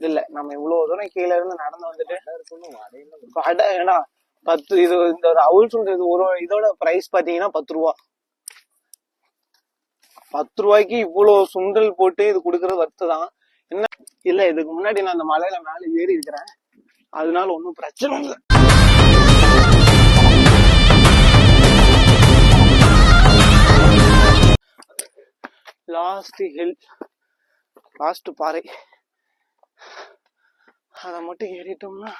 இல்ல நம்ம இவ்வளவு தூரம் கீழே இருந்து நடந்து வந்துட்டு ஏன்னா 10 இது இந்த அவுள் சொல்றது ஒரு இதோட பிரைஸ் பாத்தீங்கன்னா 10 ரூபா. 10 ரூபாய்க்கு இவ்வளவு சுண்டல் போட்டு இது குடுக்கறது வர்த்துதான். என்ன இல்ல இதுக்கு முன்னாடி நான் அந்த மலையில மேல ஏறி இருக்கிறேன், அதனால ஒன்னும் பிரச்சனை இல்லை. லாஸ்ட் ஹில், லாஸ்ட் பாறை, அதை மட்டும் ஏறிட்டோம்னா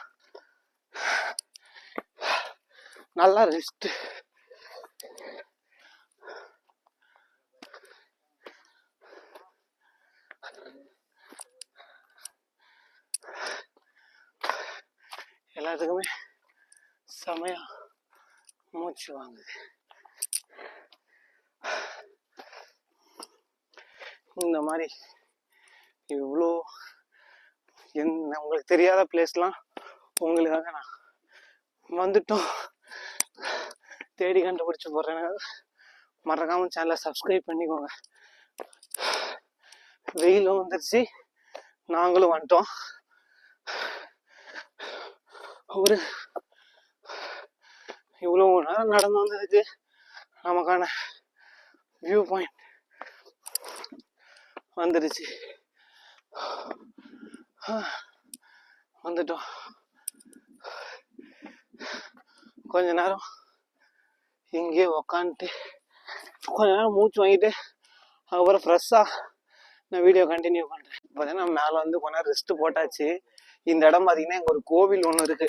நல்லா ரெஸ்ட். எல்லாத்துக்குமே செமையா மூச்சு வாங்குது. இந்த மாதிரி இவ்வளோ உங்களுக்கு தெரியாத பிளேஸ்லாம் உங்களுக்காக நான் வந்துட்டோம் தேடி கண்டுபிடிச்சு போடுறேன். மறக்காம சேனலை சப்ஸ்கிரைப் பண்ணிக்கோங்க. வெயிலும் வந்துருச்சு, நாங்களும் வந்துட்டோம். ஒரு இவ்வளவு நேரம் நடந்து வந்ததுக்கு நமக்கான வியூ பாயிண்ட் வந்துருச்சு. வந்துட்டோம். கொஞ்ச நேரம் இங்கே உக்காந்துட்டு கொஞ்ச நேரம் மூச்சு வாங்கிட்டு அதுக்கப்புறம் ஃப்ரெஷ்ஷா நான் வீடியோ கண்டினியூ பண்றேன். பார்த்தீங்கன்னா மேலே வந்து கொஞ்ச நேரம் ரெஸ்ட் போட்டாச்சு. இந்த இடம் பார்த்தீங்கன்னா இங்கே ஒரு கோவில் ஒன்று இருக்கு.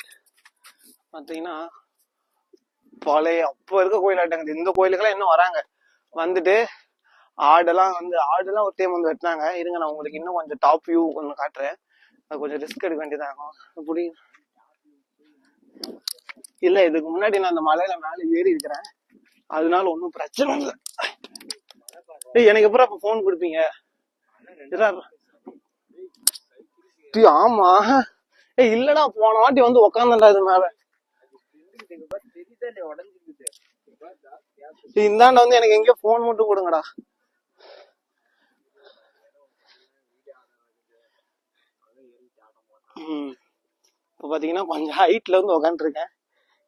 பார்த்தீங்கன்னா பழைய அப்போ இருக்க கோயிலாட்டங்குது. இந்த கோயிலுக்கெல்லாம் இன்னும் வராங்க. வந்துட்டு ஆடெல்லாம் ஒரு டைம் வந்து வெட்டினாங்க. இருங்க நான் உங்களுக்கு இன்னும் கொஞ்சம் டாப் வியூ கொஞ்சம் காட்டுறேன். அது கொஞ்சம் ரிஸ்க் எடுக்க வேண்டியதாகும். அப்படி இல்ல இதுக்கு முன்னாடி நான் அந்த மலையில மேல ஏறி இருக்கிறேன், அதனால ஒன்னும் பிரச்சனை இல்லை. எனக்கு எப்பறம் அப்ப போன் கொடுப்பீங்க? ஆமா இல்லடா போன வாட்டி வந்து உக்காந்தா இது மேல. இந்தாண்ட வந்து எனக்கு எங்கேயோ போன் மட்டும் கொடுங்கடா. இப்ப பாத்தீங்கன்னா கொஞ்சம் ஹைட்ல வந்து உக்காந்துருக்கேன்.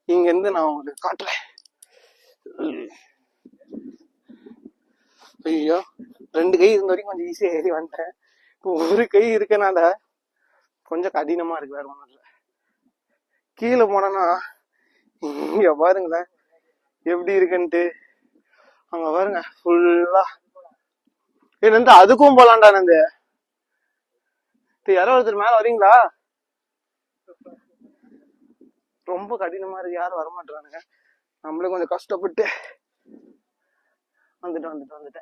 இங்க இருந்து நான் உங்களுக்கு காட்டுறேன். ஐயோ 2 கை இருந்த வரைக்கும் கொஞ்சம் ஈஸியா ஏறி வந்துட்டேன். ஒரு கை இருக்கனால கொஞ்சம் கடினமா இருக்கு. வேற ஒண்ணும் இல்ல. கீழே போனோம்னா இங்க பாருங்களேன் எப்படி இருக்குன்ட்டு. அங்க பாருங்க ஃபுல்லா இருந்து அதுக்கும் போலான்டா. நந்து யாரோ ஒருத்தர் மேல வரீங்களா? ரொம்ப கடினமா இருக்கு, யாரும் வரமாட்டானுங்க. நம்மளே கொஞ்சம் கஷ்டப்பட்டு வந்துட்டேன்.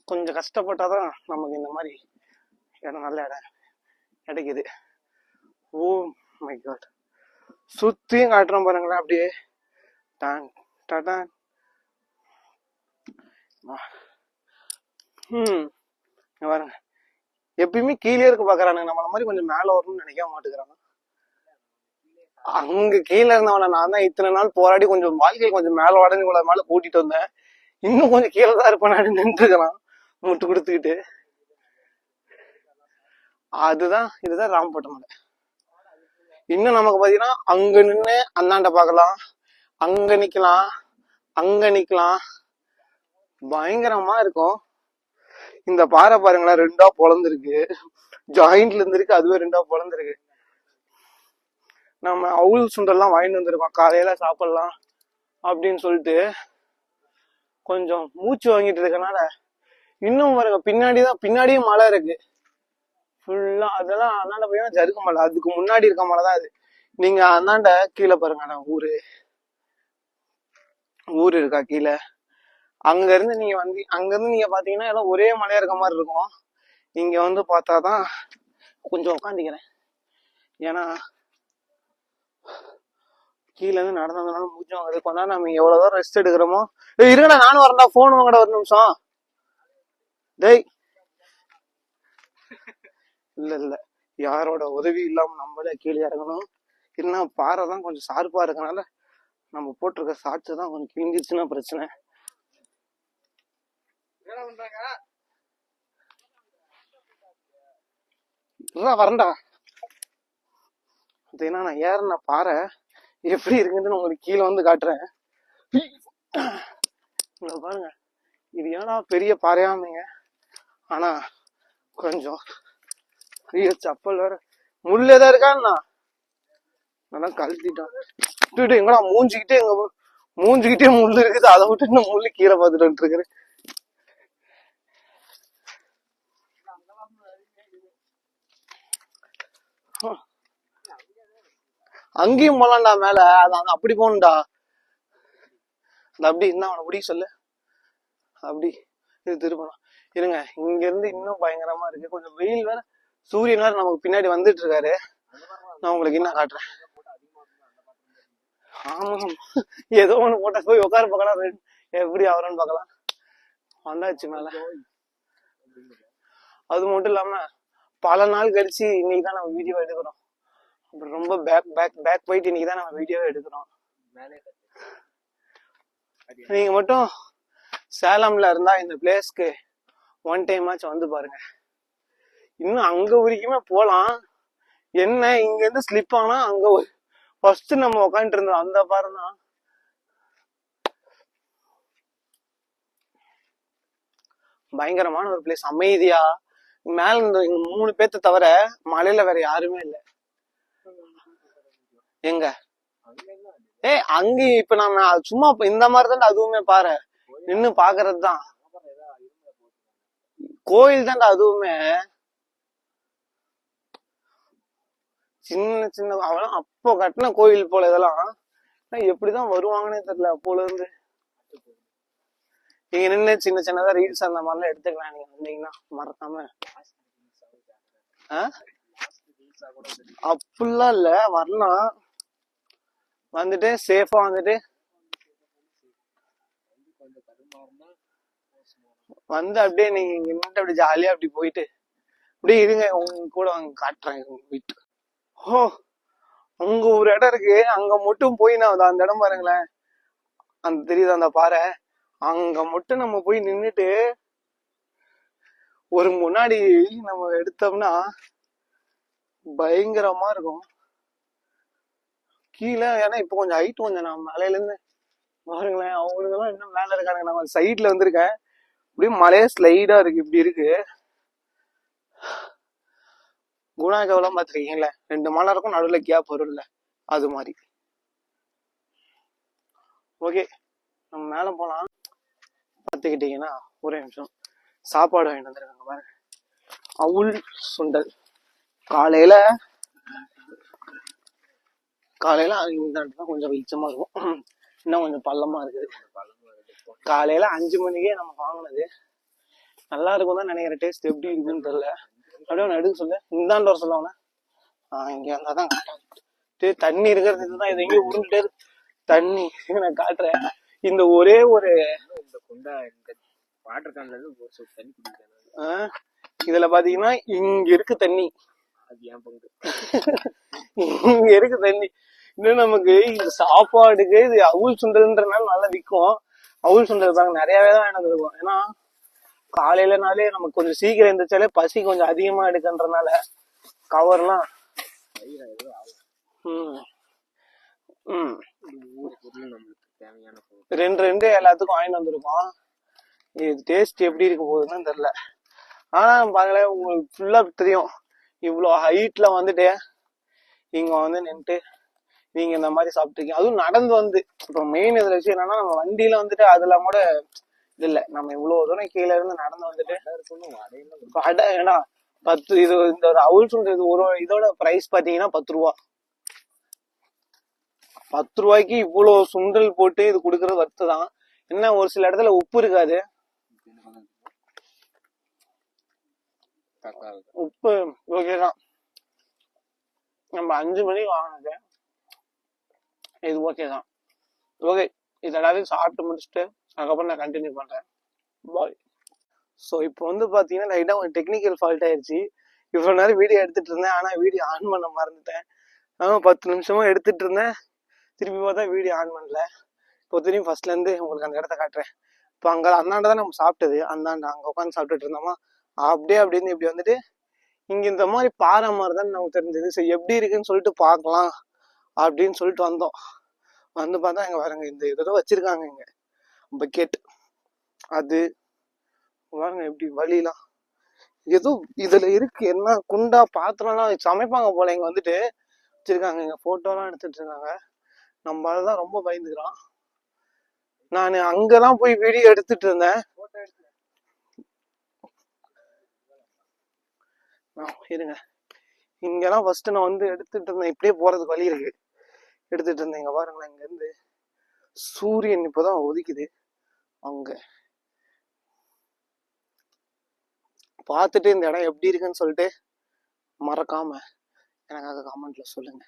கொஞ்சம் கஷ்டப்பட்டாதான் நமக்கு இந்த மாதிரி இடம் நல்ல இடம் கிடைக்குது. ஓ மை காட், சுத்தியும் காட்டுறோம் பாருங்களேன் அப்படியே. டான் டான். பாருங்க எப்பயுமே கீழே இருக்க பாக்குறானுங்க, நம்மள மாதிரி கொஞ்சம் மேல வரணும்னு நினைக்க மாட்டேங்கிறாங்க. அங்க கீழே இருந்தவன நான் தான் இத்தனை நாள் போராடி கொஞ்சம் வாழ்க்கையை கொஞ்சம் மேல உடனே இவ்வளவு மேல கூட்டிட்டு வந்தேன். இன்னும் கொஞ்சம் கீழே தான் இருப்பேன் நின்றுக்கலாம் முட்டு கொடுத்துக்கிட்டு. இதுதான் ராம்பட்டம் மலை. இன்னும் நமக்கு பாத்தீங்கன்னா அங்க நின்று அந்தாண்ட பாக்கலாம், அங்க நிக்கலாம், பயங்கரமா இருக்கும். இந்த பாறை பாருங்களா 2ஆ பொழந்திருக்கு. ஜாயிண்ட்ல இருந்திருக்கு, அதுவே 2ஆ பொழந்திருக்கு. நம்ம அவுள் சுண்டெல்லாம் வாங்கிட்டு வந்திருக்கோம் காலையில சாப்பிடலாம் அப்படின்னு சொல்லிட்டு. கொஞ்சம் மூச்சு வாங்கிட்டு இருக்கனால இன்னும் பாருங்க பின்னாடியும் மலை இருக்கு ஃபுல்லா. அதெல்லாம் அந்தாண்ட போய் ஜருக்கு மலை, அதுக்கு முன்னாடி இருக்க மலைதான் அது. நீங்க அந்தாண்ட கீழே பாருங்க ஊரு இருக்கா கீழே. அங்க இருந்து நீங்க பாத்தீங்கன்னா எல்லாம் ஒரே மலையா இருக்க மாதிரி இருக்கும். இங்க வந்து பார்த்தாதான் கொஞ்சம் உட்காந்துக்கிறேன். ஏன்னா கீழே இருந்து நடந்து வந்தனால மூச்சு வாங்குது. கொஞ்ச நம்ம எவ்வளவுதான் ரெஸ்ட் எடுக்கிறோமோ. இருங்கடா நானும் வரேன்டா, போன் வாங்கடா ஒரு நிமிஷம். டேய் இல்ல யாரோட உதவி இல்லாம நம்மளே கீழே இறங்கணும். இல்லைன்னா பாறை தான் கொஞ்சம் ஷார்ப்பா இருக்கனால நம்ம போட்டிருக்க ஷார்ட்ஸ் தான் கொஞ்சம் கிழிஞ்சிருச்சுன்னா பிரச்சனை. வரண்டா. ஏன்னா நான் ஏறின பாறை எப்படி இருக்குன்னு உங்களுக்கு கீழே வந்து காட்டுறேன். இங்க பாருங்க, இது ஏன்னா பெரிய பாறையாமீங்க. ஆனா கொஞ்சம் சப்பல் வேற முள்ளேதான் இருக்கான்னா நல்லா கழட்டிட்டான். எங்கடா மூஞ்சிக்கிட்டே முள்ளு இருக்குது, அதை விட்டு இன்னும் முள்ளு கீழே பார்த்துட்டு இருக்கிறேன். அங்கேயும் போலாம்டா மேல, அது அங்க அப்படி போகணும்டா. அது அப்படி இருந்தா அவனை பிடி சொல்லு. அப்படி இது திருப்பணும். இருங்க, இங்க இருந்து இன்னும் பயங்கரமா இருக்கு. கொஞ்சம் வெயில் வேற, சூரியன் வேற நமக்கு பின்னாடி வந்துட்டு இருக்காரு. நான் உங்களுக்கு என்ன காட்டுறேன். ஆமா, ஏதோ ஒண்ணு போட்டா போய் உட்கார பார்க்கலாம், எப்படி ஆகுறன்னு பார்க்கலாம். வந்தாச்சு மேல. அது மட்டும் இல்லாம பல நாள் கழிச்சு இன்னைக்குதான் நம்ம வீடியோ எடுக்கிறோம். அப்புறம் ரொம்ப பேக் போயிட்டு இன்னைக்குதான் நம்ம வீடியோவே எடுக்கிறோம். நீங்க மட்டும் சேலம்ல இருந்தா இந்த பிளேஸ்க்கு ஒன் டைம் ஆச்சும் வந்து பாருங்க. இன்னும் அங்க வரைக்குமே போலாம். என்ன இங்க இருந்து ஸ்லிப் ஆனா அங்க ஃபர்ஸ்ட் நம்ம உட்காந்துட்டு இருந்தோம் அந்த பாருதான் பயங்கரமான ஒரு பிளேஸ். அமைதியா மேல இந்த 3 பேர்த்த தவிர மலையில வேற யாருமே இல்ல. எங்க அங்க இப்ப நம்ம சும்மா இந்த மாதிரிதான் அதுவுமே பாரு நின்னு பாக்குறதுதான். கோயில் தான்டா அதுவுமே. சின்ன சின்ன அவெல்லாம் அப்போ கட்டின கோயில் போல. இதெல்லாம் எப்படிதான் வருவாங்கன்னே தெரியல. அப்போல இருந்து நீங்க நின்று சின்ன சின்னதா ரீல்ஸ் அந்த மாதிரிலாம் எடுத்துக்கலாம். நீங்க வந்தீங்கன்னா மறக்காம. அப்படிலாம் இல்ல, வரலாம். வந்துட்டு சேஃபா வந்துட்டு வந்து அப்படியே நீங்க இங்க நின்று அப்படி ஜாலியா அப்படி போயிட்டு அப்படியே இருங்க. உங்க கூட அங்க காட்டுறேன் வீட்டு. ஓ, அங்க ஒரு இடம் இருக்கு, அங்க மட்டும் போய் நான் அந்த இடம் பாருங்களேன், அந்த தெரியுது அந்த பாறை, அங்க மட்டும் நம்ம போய் நின்னுட்டு ஒரு முன்னாடி நம்ம எடுத்தோம்னா பயங்கரமா இருக்கும். கீழே ஏன்னா இப்ப கொஞ்சம் ஹைட் கொஞ்சம் நான் மலையில இருந்து பாருங்களேன். அவங்களுக்கு எல்லாம் இன்னும் மேல இருக்காங்க. நம்ம சைட்ல வந்திருக்கேன், இப்படியும் மலையே ஸ்லைடா இருக்கு. இப்படி இருக்கு. குணாகவெல்லாம் பாத்துருக்கீங்கல்ல, 2 மலை இருக்கும், நடுவுல கேப் வரும்ல, அது மாதிரி. ஓகே, நம்ம மேல போலாம். பாத்துக்கிட்டீங்கன்னா ஒரே நிமிஷம், சாப்பாடு வாங்கிட்டு வந்துருக்காங்க பாருங்க. அவுள் சுண்டல். காலையில இந்த கொஞ்சம் வெளிச்சமா இருக்கும், இன்னும் கொஞ்சம் பள்ளமா இருக்குது. காலையில 5 மணிக்கே நம்ம வாங்கினது. நல்லா இருக்கும் தான் நினைக்கிற. டேஸ்ட் எப்படி இருக்குன்னு தெரியல. அப்படியே ஒன்று எடுக்க சொல்ல, இந்தாண்டு வர சொல்லுவாங்க. இங்க வந்தாதான் தண்ணி இருக்கிறது இதுதான். இது எங்கேயும் உருண்டுட்டே தண்ணி. நான் காட்டுறேன். இந்த ஒரே ஒரு இதுல பாத்தீங்கன்னா இங்க இருக்கு தண்ணி, இங்க இருக்கு தண்ணி. இன்னும் நமக்கு இந்த சாப்பாடுக்கு இது அவுள் சுண்டல்ன்றனால நல்லா விற்கும். அவுள் சுண்டல் தாங்க நிறையவே தான் எனக்கு இருக்கும். ஏன்னா காலையிலனாலே நமக்கு கொஞ்சம் சீக்கிரம் இருந்துச்சாலே பசி கொஞ்சம் அதிகமா எடுக்கன்றனால கவர்லாம் 2 எல்லாத்துக்கும் வாங்கிட்டு வந்திருக்கோம். இது டேஸ்ட் எப்படி இருக்க போகுதுன்னு தெரியல. ஆனா பாக்கல, உங்களுக்கு ஃபுல்லா தெரியும். இவ்வளவு ஹைட்ல வந்துட்டு இங்க வந்து நின்றுட்டு நீங்க இந்த மாதிரி சாப்பிட்டுருக்கீங்க. அதுவும் நடந்து வந்து. இப்ப மெயின் இதுல விஷயம் என்னன்னா, நம்ம வண்டியில வந்துட்டு அதுல கூட இது இல்ல. நம்ம இவ்வளவு தூரம் கீழே இருந்து நடந்து வந்துட்டு ஏன்னா 10 இது இந்த ஒரு அவுள் சுண்டல் ஒரு இதோட பிரைஸ் பாத்தீங்கன்னா 10 ரூபா. 10 ரூபாய்க்கு இவ்வளவு சுண்டல் போட்டு இது குடுக்கறது வர்த்து தான். என்ன ஒரு சில இடத்துல உப்பு இருக்காது. உப்பு ஓகேதான். நம்ம 5 மணிக்கு வாங்கினது இது ஓகேதான். ஓகே, இது எல்லாத்தையும் சாப்பிட்டு முடிச்சுட்டு அதுக்கப்புறம் நான் கண்டினியூ பண்றேன். பாய். ஸோ இப்போ வந்து பாத்தீங்கன்னா லைட்டா கொஞ்சம் டெக்னிக்கல் ஃபால்ட் ஆயிடுச்சு. இவ்வளவு நேரம் வீடியோ எடுத்துட்டு இருந்தேன், ஆனா வீடியோ ஆன் பண்ண மறந்துட்டேன். 10 நிமிஷமா எடுத்துட்டு இருந்தேன், திருப்பி பார்த்தா வீடியோ ஆன் பண்ணல. இப்போ திரும்பி ஃபர்ஸ்ட்ல இருந்து உங்களுக்கு அந்த இடத்த காட்டுறேன். இப்போ அங்க அந்தாண்ட தான் நம்ம சாப்பிட்டது, அந்தாண்ட அங்க உட்காந்து சாப்பிட்டுட்டு இருந்தோமா, அப்படியே அப்படி இருந்து இப்படி வந்துட்டு இங்க இந்த மாதிரி பாறை மாதிரி தான் நமக்கு தெரிஞ்சது. சரி எப்படி இருக்குன்னு சொல்லிட்டு பார்க்கலாம் அப்படின்னு சொல்லிட்டு வந்தோம். வந்து பார்த்தா இங்க பாருங்க இந்த இதோ வச்சிருக்காங்க இங்க பக்கெட். அது பாருங்க எப்படி வழியெல்லாம் ஏதோ இதுல இருக்கு. என்ன குண்டா பாத்திரம்லாம் சமைப்பாங்க போல. இங்க வந்துட்டு வச்சிருக்காங்க. இங்க போட்டோலாம் எடுத்துட்டு இருக்காங்க. நம்ம அதுதான் ரொம்ப பயந்துக்கிறான். நான் அங்கதான் போய் வீடியோ எடுத்துட்டு இருந்தேன். இருங்க, இங்கெல்லாம் ஃபர்ஸ்ட் நான் வந்து எடுத்துட்டு இருந்தேன். இப்படியே போறதுக்கு வழி இருக்கு. எடுத்துட்டு இருந்தேன். இங்க பாருங்களேன், இங்க இருந்து சூரியன் இப்பதான் உதிக்குது. அங்க பார்த்துட்டு இந்த இடம் எப்படி இருக்குன்னு சொல்லிட்டு மறக்காம எனக்காக கமெண்ட்ல சொல்லுங்க.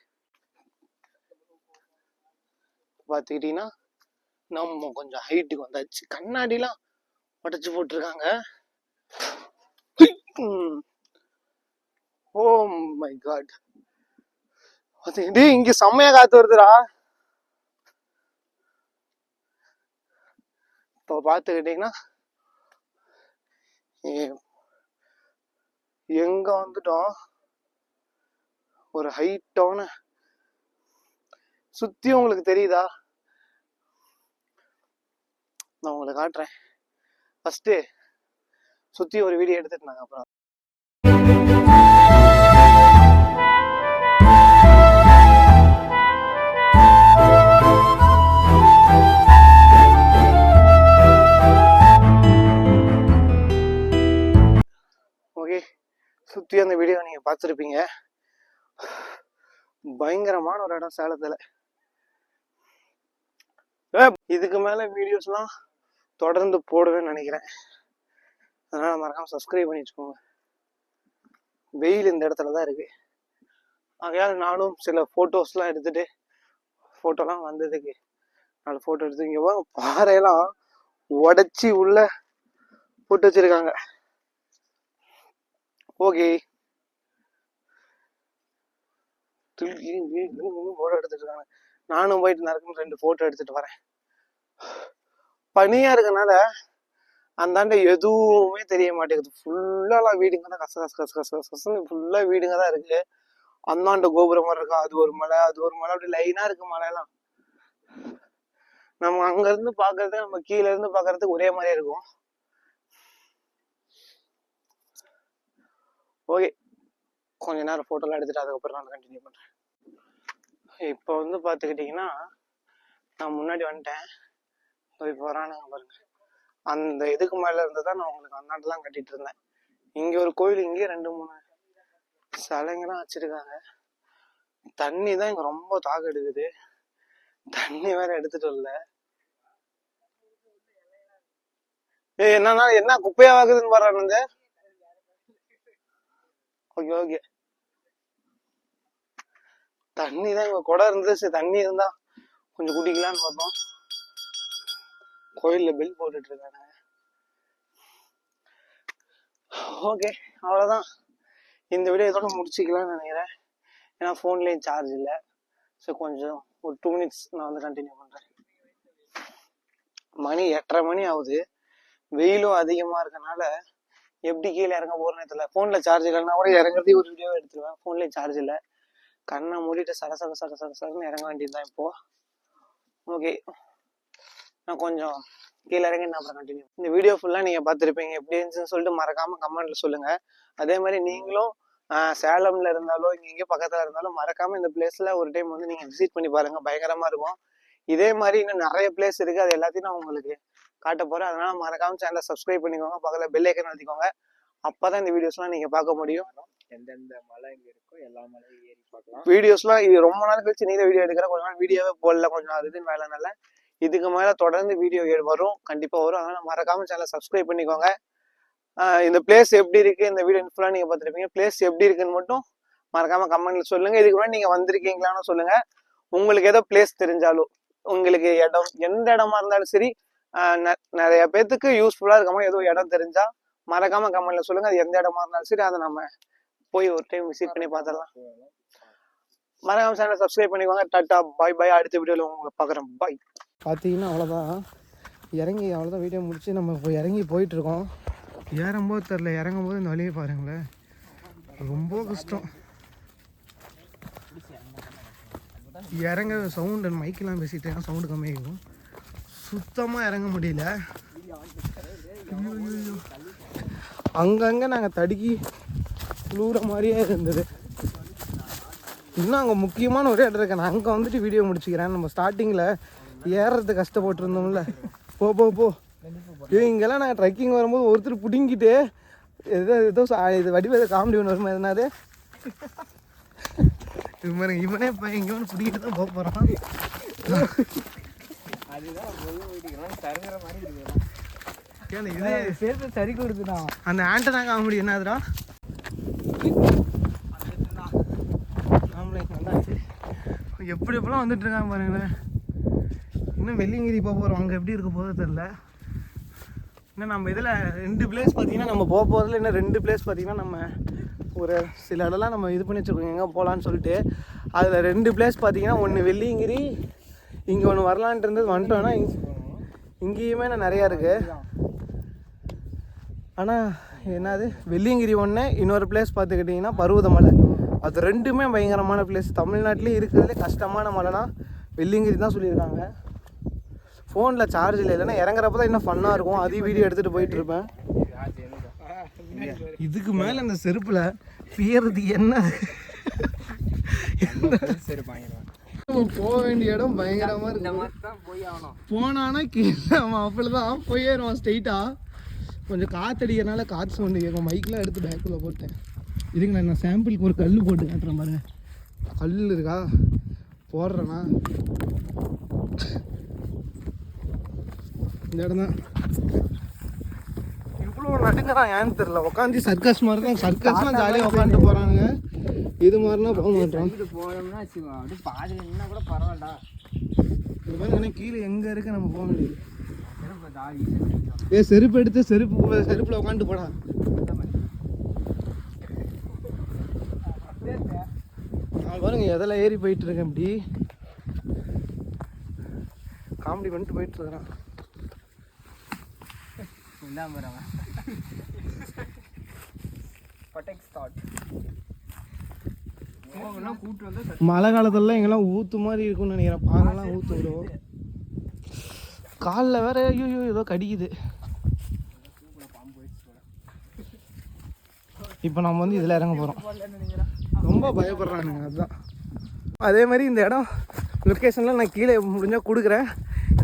பாத்துக்கிட்டீங்கன்னா நம்ம கொஞ்சம் ஹைட்டுக்கு வந்தாச்சு. கண்ணாடிலாம் உடைச்சு போட்டிருக்காங்க. ஓ மை காட், இங்க செம்மையா காத்து வருதுடா. இப்போ பாத்துக்கிட்டீங்கன்னா எங்க வந்துட்டோம், ஒரு ஹைட்டான சுத்தி உங்களுக்கு தெரியுதா? நான் உங்களுக்கு காட்டுறேன். ஃபர்ஸ்ட் சுத்தி ஒரு வீடியோ எடுத்துட்டு நாங்க அப்புறம் ஓகே. சுத்தி அந்த வீடியோ நீங்க பார்த்துருப்பீங்க. பயங்கரமான ஒரு இடம் சேலத்துல. இதுக்கு மேல வீடியோஸ்லாம் தொடர்ந்து போடுவேன்னு நினைக்கிறேன். அதனால மறக்காம சப்ஸ்கிரைப் பண்ணி வச்சுக்கோங்க. வெயில் இந்த இடத்துலதான் இருக்கு. ஆகையால் நானும் சில போட்டோஸ்லாம் எடுத்துட்டு போட்டோலாம் வந்ததுக்கு 4 போட்டோ எடுத்து இங்க பாறையெல்லாம் உடைச்சி உள்ள போட்டு வச்சிருக்காங்க. ஓகே, போட்டோ எடுத்துட்டு இருக்காங்க. நானும் போயிட்டு நடக்கும் 2 போட்டோ எடுத்துட்டு வரேன். பனியா இருக்கனால அந்தாண்ட எதுவுமே தெரிய மாட்டேங்குது. ஃபுல்லாலாம் வீடுங்க தான், கச கச கச கச கசன்னு ஃபுல்லா வீடுங்க தான் இருக்கு. அந்தாண்ட கோபுரம் மாதிரி இருக்கா, அது ஒரு மலை, அது ஒரு மலை, அப்படி லைனா இருக்கு மலையெல்லாம். நம்ம அங்க இருந்து பாக்குறது நம்ம கீழே இருந்து பாக்குறதுக்கு ஒரே மாதிரியே இருக்கும். ஓகே, கொஞ்ச நேரம் போட்டோலாம் எடுத்துட்டு அதுக்கப்புறம் நான் கண்டினியூ பண்றேன். இப்போ வந்து பாத்துக்கிட்டீங்கன்னா நான் முன்னாடி வந்துட்டேன். இப்போ வரானுங்க பாருங்க. அந்த இதுக்கு மேல இருந்துதான் நான் உங்களுக்கு அந்தாண்டெல்லாம் கட்டிட்டு இருந்தேன். இங்க ஒரு கோயில், இங்கே 2-3 சிலைங்கெல்லாம் வச்சிருக்காங்க. தண்ணி தான் இங்க ரொம்ப தாக எடுக்குது. தண்ணி வேற எடுத்துட்டு வரல. என்னன்னா என்ன குப்பையா ஆகுதுன்னு பாருங்க. ஓகே ஓகே, தண்ணி தான் இங்க குடம் இருந்துச்சு. தண்ணி இருந்தா கொஞ்சம் குடிக்கலான்னு பார்த்தோம். கோயில்ல பில் போட்டுட்டு இருக்காங்க. ஓகே, அவ்வளவுதான். இந்த வீடியோ இதோட முடிச்சுக்கலாம்னு நினைக்கிறேன். ஏன்னா போன்லயும் சார்ஜ் இல்லை. ஸோ கொஞ்சம் ஒரு 2 minutes நான் வந்து கண்டினியூ பண்றேன். மணி 8:30 மணி ஆகுது. வெயிலும் அதிகமா இருக்கனால எப்படி கீழே இறங்க போறேன்னு தெரியல. போன்ல சார்ஜ் இல்லைன்னா கூட இறங்குறதே ஒரு வீடியோ எடுத்துருவேன். போன்லயும் சார்ஜ் இல்லை. கண்ணை மூடிட்டு சரசரன்னு இறங்க வேண்டியதுதான் இப்போ. ஓகே, நான் கொஞ்சம் கீழே இறங்கி நான் அப்புறம் கண்டினியூ. இந்த வீடியோ ஃபுல்லா நீங்க பார்த்துருப்பீங்க. எப்படி இருந்துச்சுன்னு சொல்லிட்டு மறக்காம கமெண்ட்ல சொல்லுங்க. அதே மாதிரி நீங்களும் சேலம்ல இருந்தாலும் இங்க எங்கேயும் பக்கத்துல இருந்தாலும் மறக்காம இந்த பிளேஸ்ல ஒரு டைம் வந்து நீங்க விசிட் பண்ணி பாருங்க. பயங்கரமா இருக்கும். இதே மாதிரி இன்னும் நிறைய பிளேஸ் இருக்கு. அது எல்லாத்தையும் நான் உங்களுக்கு காட்ட போறேன். அதனால மறக்காம சேனலை சப்ஸ்கிரைப் பண்ணிக்கோங்க. பக்கத்துல பெல் ஐக்கன் அழுத்திக்கோங்க. அப்பதான் இந்த வீடியோஸ்லாம் நீங்க பார்க்க முடியும். எந்தெந்த மலை இங்க இருக்கோ எல்லா மலையும் ஏறி பார்க்கலாம். வீடியோஸ்லாம் இது ரொம்ப நாள் கழிச்சு நீங்க வீடியோ எடுக்கிற, கொஞ்ச நாள் வீடியோவே போடல, கொஞ்சம் அதுன்னு வேலை நல்ல. இதுக்கு மேல தொடர்ந்து வீடியோ வரும், கண்டிப்பா வரும். அதனால மறக்காம சேனலை சப்ஸ்கிரைப் பண்ணிக்கோங்க. இந்த பிளேஸ் எப்படி இருக்கு, இந்த வீடியோ ஃபுல்லா நீங்க பார்த்துருப்பீங்க. பிளேஸ் எப்படி இருக்குன்னு மட்டும் மறக்காம கமெண்ட்ல சொல்லுங்க. இதுக்கு முன்னாடி நீங்க வந்திருக்கீங்களான்னு சொல்லுங்க. உங்களுக்கு ஏதோ பிளேஸ் தெரிஞ்சாலும், உங்களுக்கு இடம் எந்த இடமா இருந்தாலும் சரி, நிறைய பேத்துக்கு யூஸ்ஃபுல்லா இருக்க மாதிரி ஏதோ இடம் தெரிஞ்சா மறக்காம கமெண்ட்ல சொல்லுங்க. அது எந்த இடமா இருந்தாலும் சரி, அதை நம்ம போய் ஒரு டைம் விசிட் பண்ணி பார்த்துடலாம். மறக்காம சேனலை சப்ஸ்கிரைப் பண்ணிக்கோங்க. டாட்டா பாய் பாய். அடுத்த வீடியோவில் உங்களை பார்க்குறேன். பாய். பார்த்தீங்கன்னா அவ்வளோதான், இறங்கி அவ்வளோதான் வீடியோ முடிச்சு நம்ம இப்போ இறங்கி போயிட்டுருக்கோம். ஏறும்போது தெரில, இறங்கும் போது இந்த வழியை பாருங்களேன். ரொம்ப கஷ்டம். இறங்க சவுண்டு மைக்கெல்லாம் பேசிட்டேன், சவுண்டு கம்மியாகும். சுத்தமாக இறங்க முடியல. அங்கங்கே நாங்கள் தடுக்கி குளிர மாதிரியே இருந்தது. இன்னும் அங்கே முக்கியமான ஒரே இடம் இருக்கேன். நான் அங்கே வந்துட்டு வீடியோ முடிச்சுக்கிறேன். நம்ம ஸ்டார்டிங்கில் ஏறுறது கஷ்டப்பட்டுருந்தோம்ல, போ போ போ. இங்கெல்லாம் நாங்கள் ட்ரெக்கிங் வரும்போது ஒருத்தர் பிடுங்கிட்டு ஏதோ இது வடிவேல காமெடி ஒன்று வருமா எதனாது இவனே இப்போ இங்கே ஒன்று பிடிக்கிட்டு தான் போக போகிறான். இது சேர்த்து சரி கொடுத்துட்டான். அந்த ஆண்டனா காமெடி என்னதுடா? எப்படி எப்பெல்லாம் வந்துட்டு இருக்காங்க பாருங்களேன். இன்னும் வெள்ளியங்கிரி போக போகிறோம். அங்கே எப்படி இருக்க போதோ தெரில. இன்னும் நம்ம இதில் 2 பிளேஸ் பார்த்தீங்கன்னா நம்ம போக போகிறதுல இன்னும் 2 பிளேஸ் பார்த்தீங்கன்னா நம்ம ஒரு சில இடம்லாம் நம்ம இது பண்ணி வச்சுருக்கோம் எங்கே போகலான்னு சொல்லிட்டு. அதில் 2 பிளேஸ் பார்த்தீங்கன்னா ஒன்று வெள்ளியங்கிரி, இங்கே ஒன்று வரலான்ட்டு இருந்தது வந்துட்டோன்னா இங்கேயுமே நிறையா இருக்குது. ஆனால் என்னது வெள்ளியங்கிரி ஒன்று, இன்னொரு பிளேஸ் பார்த்துக்கிட்டிங்கன்னா பருவதமலை. அது 2மே பயங்கரமான பிளேஸ். தமிழ்நாட்டிலே இருக்கிறதுலே கஷ்டமான மலைனா வெள்ளியங்கிரி தான் சொல்லியிருக்காங்க. ஃபோனில் சார்ஜ் இல்லை, இல்லைன்னா இறங்குறப்ப தான் இன்னும் ஃபன்னாக இருக்கும். அதையும் வீடியோ எடுத்துகிட்டு போயிட்டுருப்பேன். இதுக்கு மேலே அந்த செருப்பில் பியறதுக்கு என்ன போக வேண்டிய இடம் பயங்கரமாக இருக்கு. போனானா கீழே அவன் அப்படிதான் போயிடுவான் ஸ்ட்ரெயிட்டாக. கொஞ்சம் காற்றடிக்கிறனால காற்று சவுண்டு கேட்கும். மைக்கெலாம் எடுத்து பேக்குள்ளே போட்டேன். இதுக்கு நான் சாம்பிளுக்கு ஒரு கல் போட்டு காட்டுறேன் பாருங்க. கல் இருக்கா போடுறேண்ணா. இந்த இடம் தான். இவ்வளோ நடுங்கிறான் ஏன்னு தெரியல. உட்காந்து சர்க்கஸ் மாதிரி தான். சர்க்கஸ்லாம் ஜாலியாக உட்காந்துட்டு போகிறானுங்க. இது மாதிரினா போக மாட்டோம். போனோம்னா அப்படியே பாதியில் என்ன கூட பரவாயில்லடா. இது மாதிரி கீழே எங்கே இருக்கு நம்ம போக முடியாது. செருப்பு எடுத்து செருப்பில் உட்காந்துட்டு போடா. நான் பாருங்க எதில் ஏறி போயிட்டு இருக்கேன். இப்படி காமெடி பண்ணிட்டு போயிட்டு இருக்கிறான். மழை காலத்துலலாம் எங்கெல்லாம் ஊத்து மாதிரி இருக்கும்னு நினைக்கிறேன். பாங்கெல்லாம் ஊத்து விடும். காலில் வேற ஐயோ ஏதோ கடிக்குது. இப்போ நம்ம வந்து இதில் இறங்க போகிறோம். ரொம்ப பயப்படுறானுங்க. அதுதான். அதே மாதிரி இந்த இடம் லொக்கேஷன்லாம் நான் கீழே முடிஞ்சால் கொடுக்குறேன்.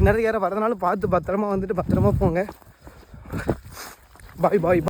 நிறைய யாரை வரதுனாலும் பார்த்து பத்திரமா வந்துட்டு பத்திரமா போங்க. பாய் பாய்.